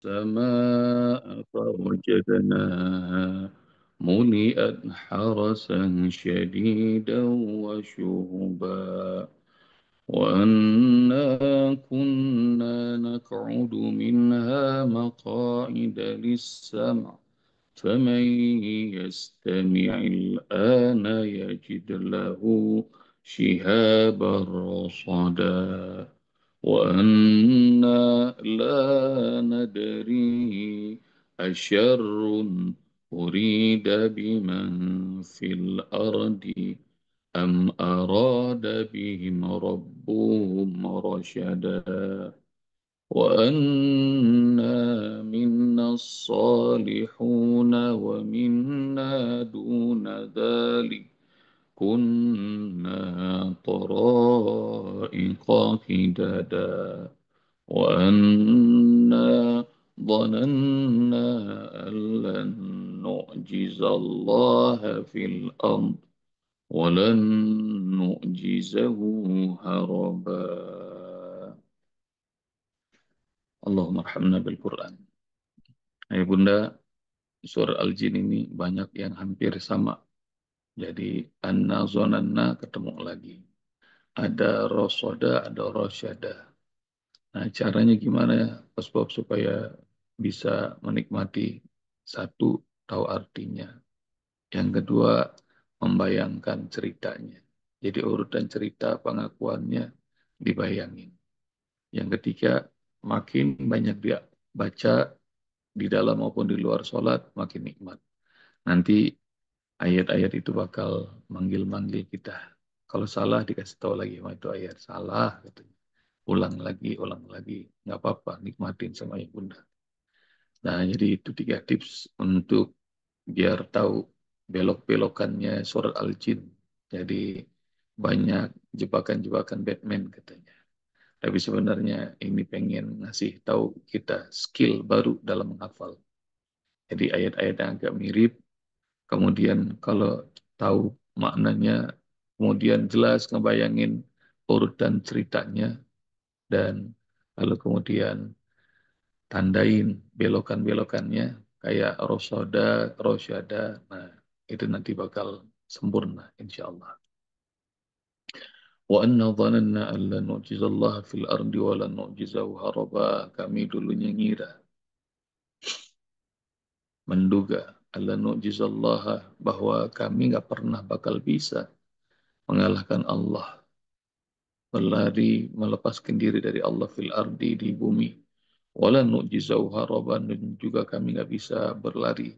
السماء فوجدناها ملئت حرسا شديدا وشهبا وأنا كنا نقعد منها مقاعد للسمع فمن يستمع الآن يجد له شهابا رصدا وأنا لا ندري أشر أريد بمن في الأرض أم أراد بهم ربهم رشدا وأنا منا الصالحون ومنا دون ذلك كنا طرائق قددا وأنا ظننا أن لن نعجز الله في الأرض ولن نعجزه هربا اللهم ارحمنا بالقرآن. Ayah Bunda, surah Al-Jin ini banyak yang hampir sama. Jadi, anna zonanna ketemu lagi. Ada rosoda, ada rosyada. Nah, caranya gimana ya, sebab supaya bisa menikmati satu, tahu artinya. Yang kedua, membayangkan ceritanya. Jadi urutan cerita pengakuannya dibayangin. Yang ketiga, makin banyak dia baca di dalam maupun di luar sholat, makin nikmat. Nanti ayat-ayat itu bakal manggil-manggil kita. Kalau salah dikasih tahu lagi, "Wah, itu ayat salah," katanya. Ulang lagi. Nggak apa-apa, nikmatin sama ibunda. Nah, jadi itu tiga tips untuk biar tahu belok-belokannya surat Al-Jin. Jadi banyak jebakan-jebakan Batman katanya. Tapi sebenarnya ini pengen ngasih tahu kita skill baru dalam menghafal. Jadi ayat-ayat yang agak mirip, kemudian kalau tahu maknanya, kemudian jelas ngebayangin urutan ceritanya, dan lalu kemudian tandain belokan-belokannya kayak rosoda, rosyada. Nah, itu nanti bakal sempurna insya Allah. Wa anna dhananna an lan nu'jizallaha fil ardi wa lan nu'jizahu haraba. Kami dulunya ngira, menduga, alla nu'jizallaha, bahwa kami nggak pernah bakal bisa mengalahkan Allah, berlari melepaskan diri dari Allah fil ardi, di bumi, wala nu'jizahu haraban, dan juga kami nggak bisa berlari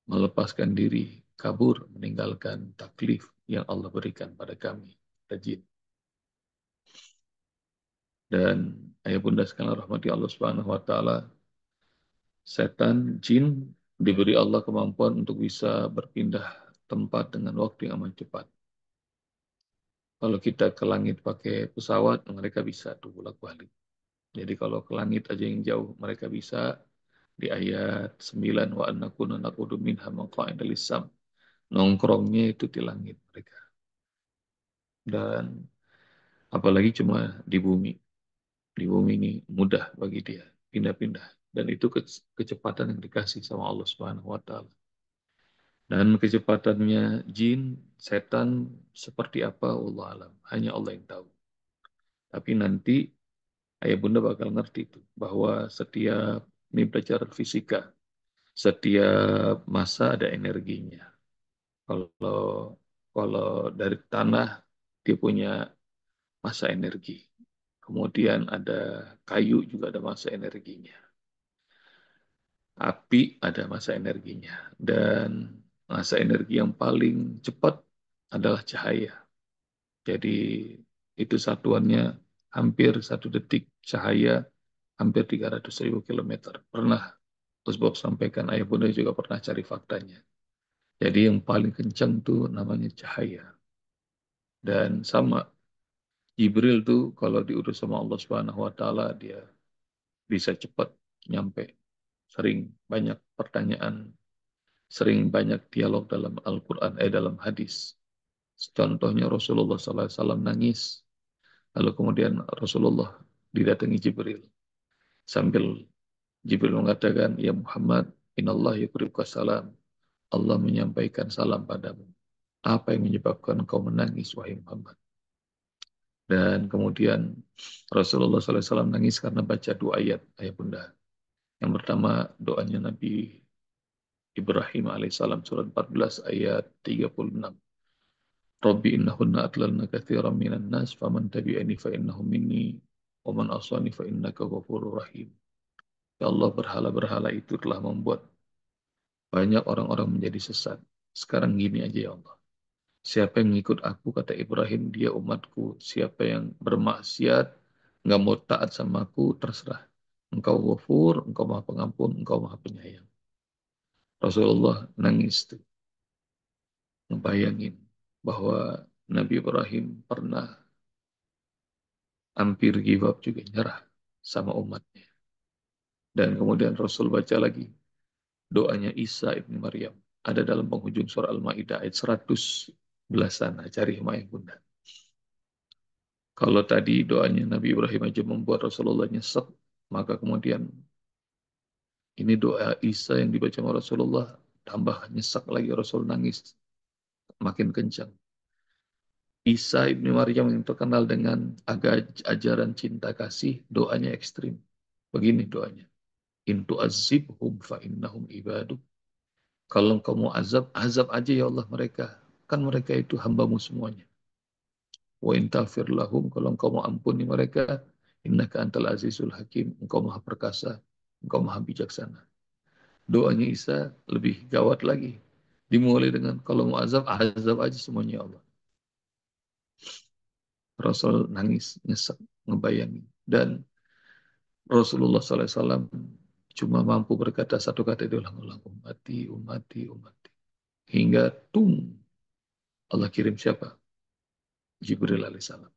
melepaskan diri, kabur, meninggalkan taklif yang Allah berikan pada kami, jin. Dan ayah bunda sekalian rahmati Allah Subhanahu wa taala, setan, jin diberi Allah kemampuan untuk bisa berpindah tempat dengan waktu yang amat cepat. Kalau kita ke langit pakai pesawat, mereka bisa tuh bolak-balik. Jadi kalau ke langit aja yang jauh, mereka bisa. Di ayat 9, wa anna kunna naqudu minha maqa'ida lis-sam. Nongkrongnya itu di langit mereka. Dan apalagi cuma di bumi. Di bumi ini mudah bagi dia pindah-pindah. Dan itu kecepatan yang dikasih sama Allah Subhanahu wa taala. Dan kecepatannya jin, setan seperti apa, Allah alam. Hanya Allah yang tahu. Tapi nanti ayah bunda bakal ngerti itu bahwa setiap, ini belajar fisika, setiap massa ada energinya. Kalau kalau dari tanah dia punya massa energi. Kemudian ada kayu juga ada massa energinya. Api ada massa energinya. Dan massa energi yang paling cepat adalah cahaya. Jadi itu satuannya hampir 1 detik cahaya, hampir 300.000 kilometer. Pernah Gus Bob sampaikan, ayah bunda juga pernah cari faktanya. Jadi yang paling kencang tuh namanya cahaya. Dan sama, Jibril tuh kalau diurus sama Allah Subhanahu wa taala, dia bisa cepat nyampe. Sering banyak pertanyaan, sering banyak dialog dalam Al-Qur'an, dalam hadis. Contohnya Rasulullah SAW nangis, lalu kemudian Rasulullah didatangi Jibril. Sambil Jibril mengatakan, ya Muhammad, inallah yuqribuka salam. Allah menyampaikan salam padamu. Apa yang menyebabkan kau menangis, wahai Muhammad? Dan kemudian Rasulullah SAW nangis karena baca dua ayat, ayat bunda. Yang pertama doanya Nabi Ibrahim alaihissalam surat 14 ayat 36. Rabbi innahunna adlalna katsiran minan nas faman tabi'ani fa innahu minni wa man asani fa innaka ghafurur rahim. Ya Allah, berhala-berhala itu telah membuat banyak orang-orang menjadi sesat. Sekarang gini aja ya Allah. Siapa yang mengikut aku, kata Ibrahim, dia umatku. Siapa yang bermaksiat, nggak mau taat sama aku, terserah. Engkau ghafur, engkau maha pengampun, engkau maha penyayang. Rasulullah nangis tuh, ngebayangin bahwa Nabi Ibrahim pernah hampir give up juga, nyerah sama umatnya. Dan kemudian Rasul baca lagi doanya Isa ibn Maryam. Ada dalam penghujung surah Al-Ma'idah ayat 100 belasan. Nah, cari Maya Bunda. Kalau tadi doanya Nabi Ibrahim aja membuat Rasulullah nyesek, maka kemudian ini doa Isa yang dibaca oleh Rasulullah, tambah nyesek lagi, Rasul nangis makin kencang. Isa ibnu Maryam yang terkenal dengan ajaran cinta kasih, doanya ekstrim. Begini doanya. Intu azibhum fa innahum ibaduk. Kalau kamu azab, azab aja ya Allah mereka. Kan mereka itu hambamu semuanya. Wa intafir lahum, kalau engkau mau ampuni mereka, innaka antal azizul hakim, engkau maha perkasa, engkau maha bijaksana. Doanya Isa lebih gawat lagi. Dimulai dengan kalau mau azab, azab aja semuanya ya Allah. Rasul nangis, nyesek, ngebayangin. Dan Rasulullah SAW cuma mampu berkata satu kata diulang-ulang. Umati, umati, umati. Hingga tung Allah kirim siapa? Jibril alaihissalam.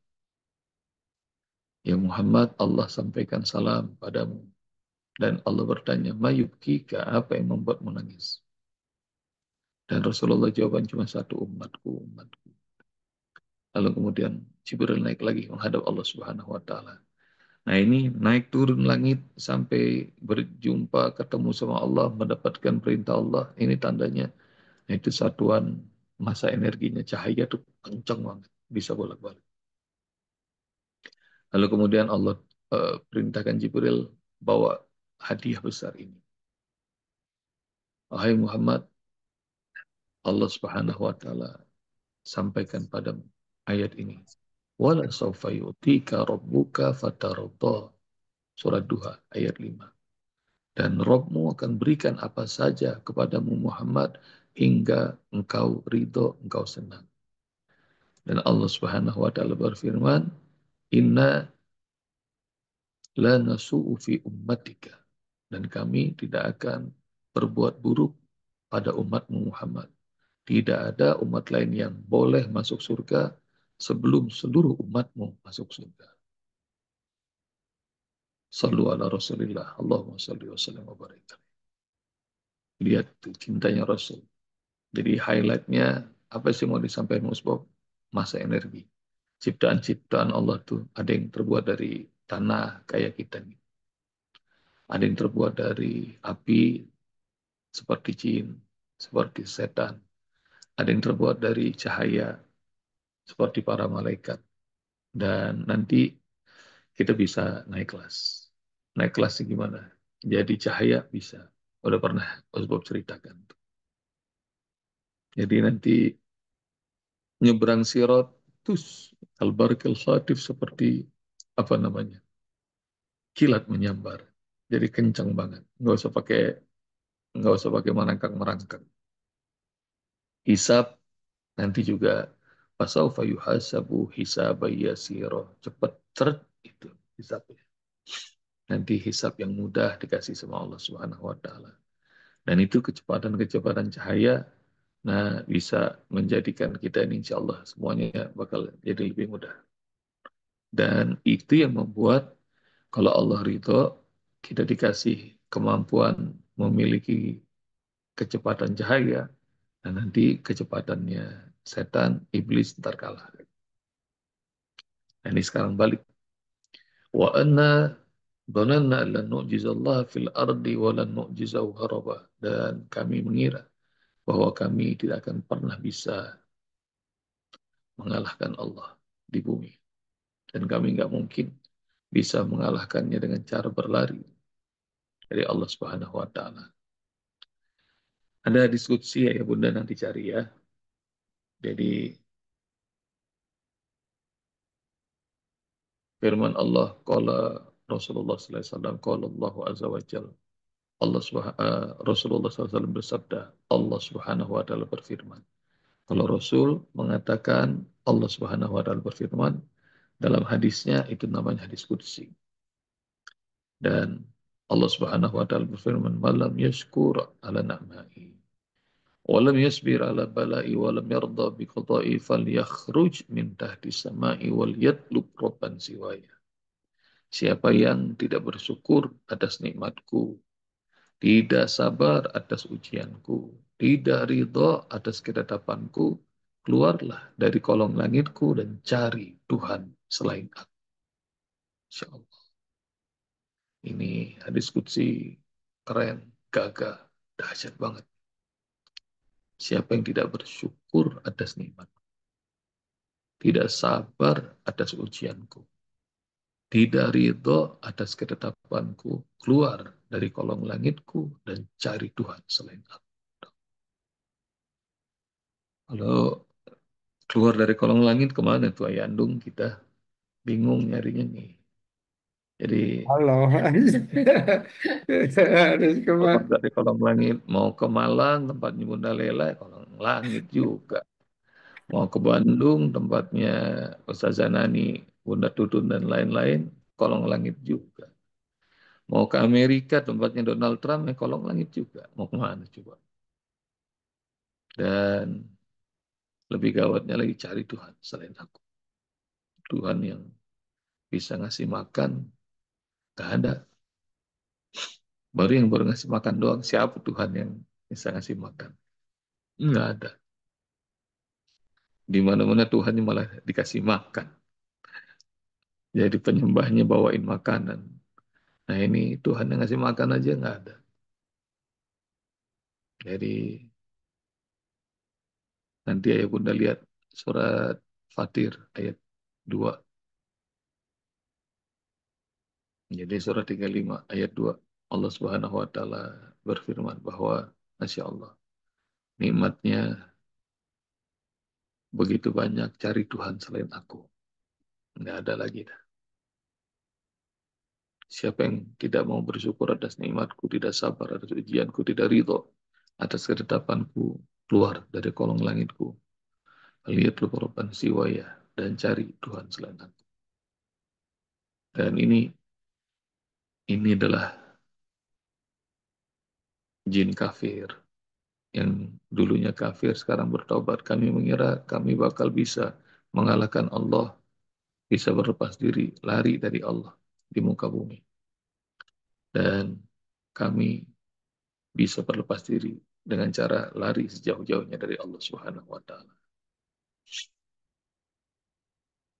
Ya Muhammad, Allah sampaikan salam padamu. Dan Allah bertanya, mayubkika, apa yang membuatmu nangis? Dan Rasulullah jawaban cuma satu, umatku, umatku. Lalu kemudian Jibril naik lagi menghadap Allah Subhanahu wa taala. Nah, ini naik turun langit sampai berjumpa ketemu sama Allah, mendapatkan perintah Allah. Ini tandanya, nah itu satuan masa energinya, cahaya tuh kencang banget, bisa bolak-balik. Lalu kemudian Allah perintahkan Jibril bawa hadiah besar ini. Wahai Muhammad, Allah Subhanahu wa taala sampaikan padamu ayat ini. Wala sawfa yu'tika rabbuka fatarda. Surat Duha ayat 5. Dan Rabbmu akan berikan apa saja kepadamu Muhammad hingga engkau ridho, engkau senang. Dan Allah Subhanahu wa taala berfirman, "Inna la nasu'u fi ummatika." Dan kami tidak akan berbuat buruk pada umatmu Muhammad. Tidak ada umat lain yang boleh masuk surga sebelum seluruh umatmu masuk surga. Sallu ala Rasulillah. Allahumma salli wa sallim wa barik. Lihat tuh, cintanya Rasul. Jadi highlightnya apa sih mau disampaikan Mas Bob? Masa energi. Ciptaan-ciptaan Allah tuh ada yang terbuat dari tanah kayak kita nih. Ada yang terbuat dari api seperti jin, seperti setan. Ada yang terbuat dari cahaya seperti para malaikat. Dan nanti kita bisa naik kelas. Naik kelasnya gimana? Jadi cahaya bisa. Udah pernah Mas Bob ceritakan. Jadi nanti nyebrang sirat tus albarkal khatif seperti apa namanya, kilat menyambar, jadi kencang banget, nggak usah pakai merangkak hisab nanti juga fasaufa yuhasabu hisaba yasira, cepet ceret itu hisabnya, nanti hisab yang mudah dikasih sama Allah Subhanahu wa taala. Dan itu kecepatan-kecepatan cahaya, nah bisa menjadikan kita ini insya Allah semuanya bakal jadi lebih mudah. Dan itu yang membuat kalau Allah ridho, kita dikasih kemampuan memiliki kecepatan cahaya, dan nanti kecepatannya setan, iblis ntar kalah. Nah, ini sekarang balik. Wa anna Dhananna lan nu'jizallaha fil ardi wa lan nu'jizahu haraba. Dan kami mengira bahwa kami tidak akan pernah bisa mengalahkan Allah di bumi. Dan kami nggak mungkin bisa mengalahkannya dengan cara berlari dari Allah Subhanahu wa taala. Ada diskusi ya Bunda nanti cari ya. Jadi firman Allah qala Rasulullah sallallahu alaihi wasallam qala Allah azza wa jalla Rasulullah SAW bersabda, Allah Subhanahu wa taala berfirman. Kalau Rasul mengatakan Allah Subhanahu wa taala berfirman, dalam hadisnya itu namanya hadis qudsi. Dan Allah Subhanahu wa taala berfirman, "Malam yashkur ala na'mai, wa lam yasbir ala bala'i, wa lam yarda bi qada'i falyakhruj min tahti sama'i wal yatlub rabban siwaya." Siapa yang tidak bersyukur atas nikmatku, tidak sabar atas ujianku, tidak ridho atas ketetapanku, keluarlah dari kolong langitku dan cari Tuhan selain aku. Insya Allah. Ini hadis qudsi keren, gagah, dahsyat banget. Siapa yang tidak bersyukur atas nikmat, tidak sabar atas ujianku, tidak ridho atas ketetapanku, keluar dari kolong langitku dan cari Tuhan selain aku. Kalau keluar dari kolong langit kemana tuh Ayandung? Kita bingung nyarinya nih. Jadi Halo. Harus keluar kemana? dari kolong langit mau ke Malang tempatnya Bunda Lela, kolong langit juga. Mau ke Bandung tempatnya Ustazah Nani, Bunda Tutun dan lain-lain, kolong langit juga. Mau ke Amerika tempatnya Donald Trump, ya kolong langit juga. Mau kemana coba? Dan lebih gawatnya lagi cari Tuhan selain aku. Tuhan yang bisa ngasih makan, gak ada. Baru ngasih makan doang. Siapa Tuhan yang bisa ngasih makan? Nggak ada. Di mana-mana Tuhan malah dikasih makan. Jadi penyembahnya bawain makanan. Nah ini Tuhan yang ngasih makan aja nggak ada. Jadi nanti ayah bunda lihat surat Fatir ayat 2. Jadi surat 35 ayat 2. Allah Subhanahu wa taala berfirman bahwa Masya Allah, nikmatnya begitu banyak, cari Tuhan selain aku. Nggak ada lagi dah. Siapa yang tidak mau bersyukur atas nikmatku, tidak sabar atas ujianku, tidak ridho atas ketetapanku, keluar dari kolong langitku. Lihat korban siwaya dan cari Tuhan selain aku. Dan ini adalah jin kafir yang dulunya kafir sekarang bertobat. Kami mengira kami bakal bisa mengalahkan Allah, bisa berlepas diri, lari dari Allah di muka bumi. Dan kami bisa berlepas diri dengan cara lari sejauh-jauhnya dari Allah Subhanahu wa taala.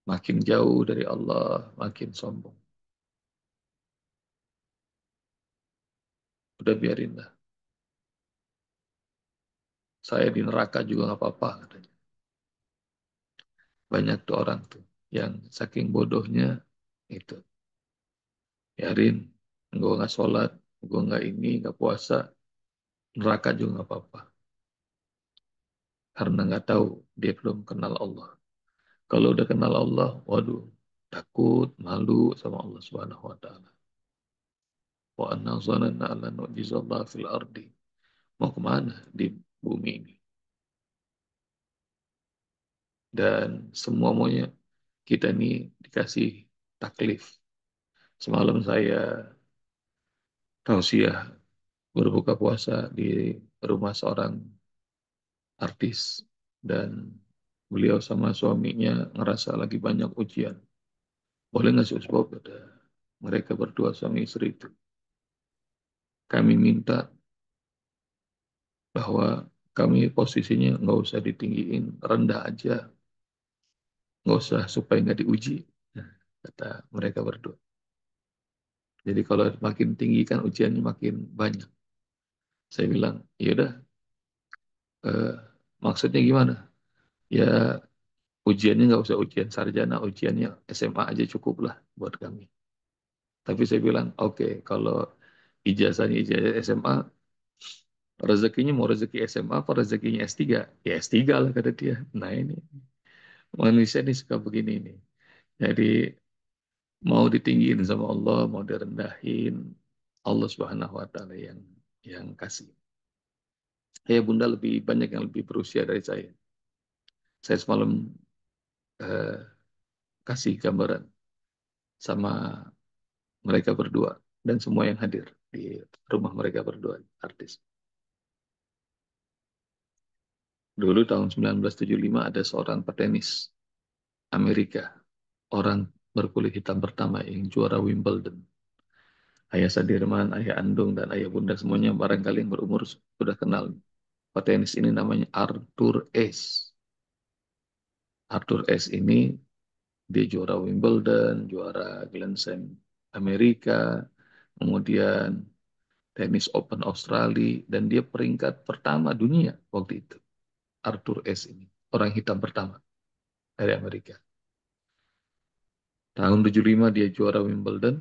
Makin jauh dari Allah, makin sombong. Udah biarin lah. Saya di neraka juga nggak apa-apa katanya. Banyak tuh orang tuh yang saking bodohnya itu. Biarin, gue nggak sholat, gue nggak ini, nggak puasa, neraka juga nggak apa-apa. Karena nggak tahu dia belum kenal Allah. Kalau udah kenal Allah, waduh, takut, malu sama Allah Subhanahu Wa Taala. Wa anna zananna alla nu'jizallah fil ardi. Mau kemana di bumi ini? Dan semua maunya kita nih dikasih taklif. Semalam saya tausiah berbuka puasa di rumah seorang artis dan beliau sama suaminya ngerasa lagi banyak ujian. Boleh nggak sih Ustaz pada mereka berdua suami istri itu? Kami minta bahwa kami posisinya nggak usah ditinggiin, rendah aja, nggak usah supaya nggak diuji. Nah, kata mereka berdua. Jadi kalau makin tinggi kan ujiannya makin banyak. Saya bilang, ya udah, eh, maksudnya gimana? Ya ujiannya nggak usah ujian sarjana, ujiannya SMA aja cukup lah buat kami. Tapi saya bilang, oke, kalau ijazahnya ijazah SMA, rezekinya mau rezeki SMA apa rezekinya S3? Ya S3 lah kata dia. Nah ini, manusia ini suka begini nih. Jadi mau ditinggiin sama Allah, mau direndahin, Allah Subhanahu wa taala yang kasih. Ya Bunda lebih banyak yang lebih berusia dari saya. Saya semalam eh, kasih gambaran sama mereka berdua dan semua yang hadir di rumah mereka berdua, artis. Dulu tahun 1975 ada seorang petenis Amerika, orang berkulit hitam pertama yang juara Wimbledon. Ayah Sadirman, Ayah Andung, dan Ayah Bunda semuanya barangkali yang berumur sudah kenal. Petenis ini namanya Arthur Ashe. Arthur Ashe ini dia juara Wimbledon, juara Grand Slam Amerika, kemudian tenis Open Australia, dan dia peringkat pertama dunia waktu itu. Arthur Ashe ini, orang hitam pertama dari Amerika. Tahun 75 dia juara Wimbledon,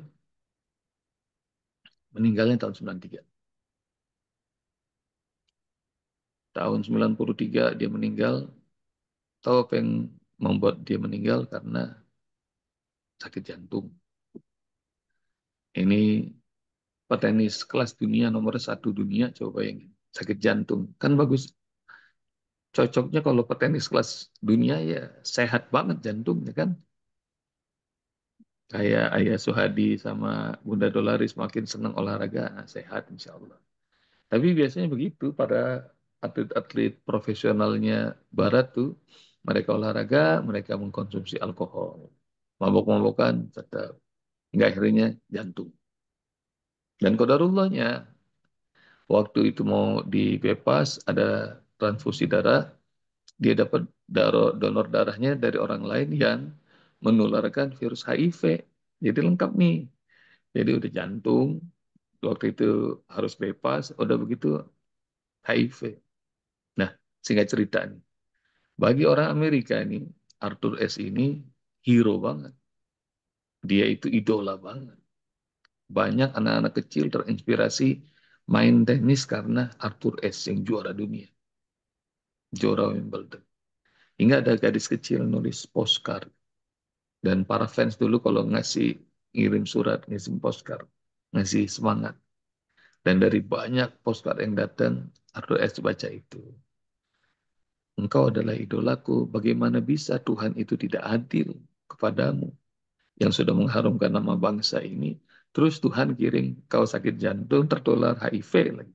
meninggalnya tahun 93. Tahun 93 dia meninggal, tahu apa yang membuat dia meninggal? Karena sakit jantung. Ini petenis kelas dunia nomor satu dunia, coba yang sakit jantung. Kan bagus. Cocoknya kalau petenis kelas dunia ya sehat banget jantungnya kan. Kayak Ayah Suhadi sama Bunda Dolaris makin senang olahraga, nah, sehat insya Allah. Tapi biasanya begitu pada atlet-atlet profesionalnya Barat tuh, mereka olahraga, mereka mengkonsumsi alkohol. Mabok-mabokan tetap. Nggak akhirnya jantung. Dan kodarullahnya, waktu itu mau dibepas, ada transfusi darah, dia dapat donor darahnya dari orang lain yang menularkan virus HIV. Jadi lengkap nih. Jadi udah jantung, waktu itu harus bebas, udah begitu HIV. Nah, singkat cerita nih. Bagi orang Amerika ini, Arthur S. ini hero banget. Dia itu idola banget. Banyak anak-anak kecil terinspirasi main tenis karena Arthur S. yang juara dunia. Juara Wimbledon. Hingga ada gadis kecil nulis postcard. Dan para fans dulu kalau ngasih ngirim surat, ngirim postcard, ngasih semangat. Dan dari banyak postcard yang datang, Arthur S. baca itu. Engkau adalah idolaku. Bagaimana bisa Tuhan itu tidak adil kepadamu yang sudah mengharumkan nama bangsa ini? Terus Tuhan kirim kau sakit jantung, tertular HIV lagi.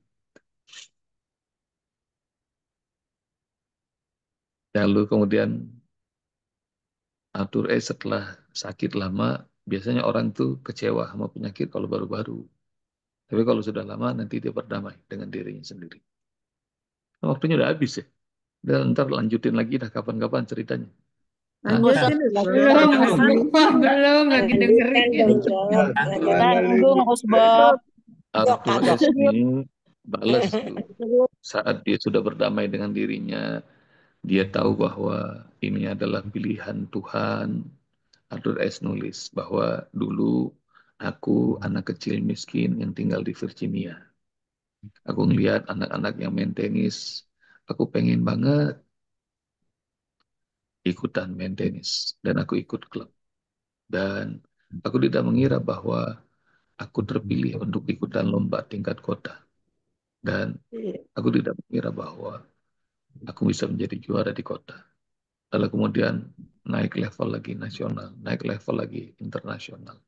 Lalu kemudian Arthur setelah sakit lama, biasanya orang tuh kecewa sama penyakit kalau baru-baru. Tapi kalau sudah lama, nanti dia berdamai dengan dirinya sendiri. Nah, waktunya udah habis ya. Dan ntar lanjutin lagi dah kapan-kapan ceritanya. Hah? Lanjutin Belum, Hasan. belum lagi Lanjutkan dengerin. dong, Cok. Tanggung aku sebab. Cok, Arthur kagak. S. ini balas tuh. Saat dia sudah berdamai dengan dirinya, dia tahu bahwa ini adalah pilihan Tuhan. Arthur S. nulis bahwa dulu aku anak kecil miskin yang tinggal di Virginia. Aku ngeliat anak-anak yang main tenis. Aku pengen banget ikutan main tenis. Dan aku ikut klub. Dan aku tidak mengira bahwa aku terpilih untuk ikutan lomba tingkat kota. Dan aku tidak mengira bahwa aku bisa menjadi juara di kota. Lalu kemudian naik level lagi nasional, naik level lagi internasional,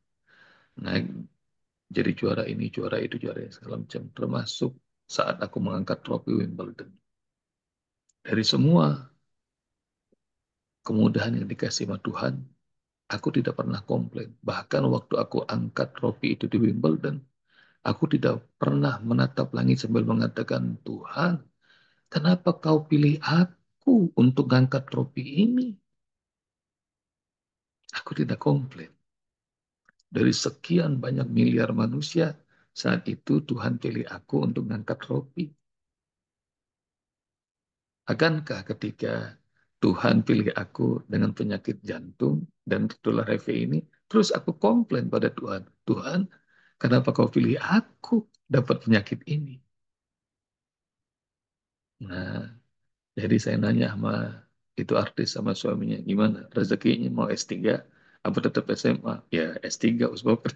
naik jadi juara ini, juara itu, juara ini, segala macam. Termasuk saat aku mengangkat trofi Wimbledon. Dari semua kemudahan yang dikasih sama Tuhan, aku tidak pernah komplain. Bahkan waktu aku angkat trofi itu di Wimbledon, aku tidak pernah menatap langit sambil mengatakan, Tuhan, kenapa kau pilih aku untuk mengangkat trofi ini? Aku tidak komplain. dari sekian banyak miliar manusia, saat itu Tuhan pilih aku untuk mengangkat roti. Akankah ketika Tuhan pilih aku dengan penyakit jantung dan tertular HIV ini, terus aku komplain pada Tuhan, Tuhan, kenapa kau pilih aku dapat penyakit ini? Nah, jadi saya nanya sama itu artis sama suaminya, gimana rezekinya mau S3 apa tetap SMA? Ya S3 Usbab.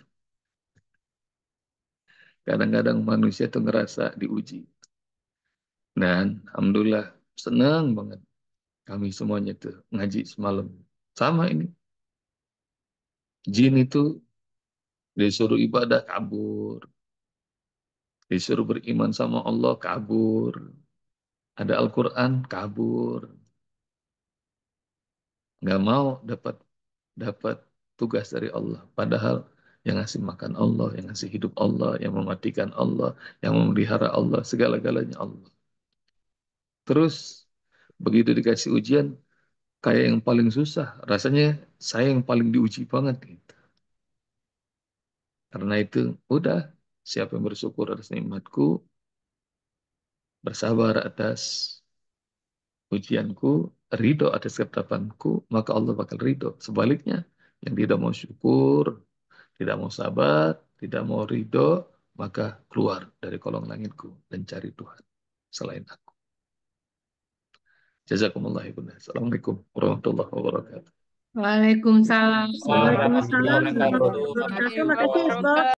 Kadang-kadang manusia itu ngerasa diuji. Dan Alhamdulillah senang banget kami semuanya tuh ngaji semalam. Sama ini, jin itu disuruh ibadah kabur, disuruh beriman sama Allah kabur, ada Al-Quran kabur, nggak mau dapat dapat tugas dari Allah. Padahal yang ngasih makan Allah, yang ngasih hidup Allah, yang mematikan Allah, yang memelihara Allah, segala-galanya Allah. Terus begitu dikasih ujian, kayak yang paling susah, rasanya saya yang paling diuji banget gitu. Karena itu udah, siapa yang bersyukur atas nikmatku, bersabar atas ujianku, ridho atas ketetapanku, maka Allah bakal ridho. Sebaliknya, yang tidak mau syukur, tidak mau sabar, tidak mau ridho, maka keluar dari kolong langitku dan cari Tuhan selain aku. Jazakumullah ibn. Assalamualaikum warahmatullahi wabarakatuh. Waalaikumsalam Waalaikumsalam warahmatullahi warahmatullahi wabarakatuh. wabarakatuh. Makasih, Makasih, Bro. Usbab.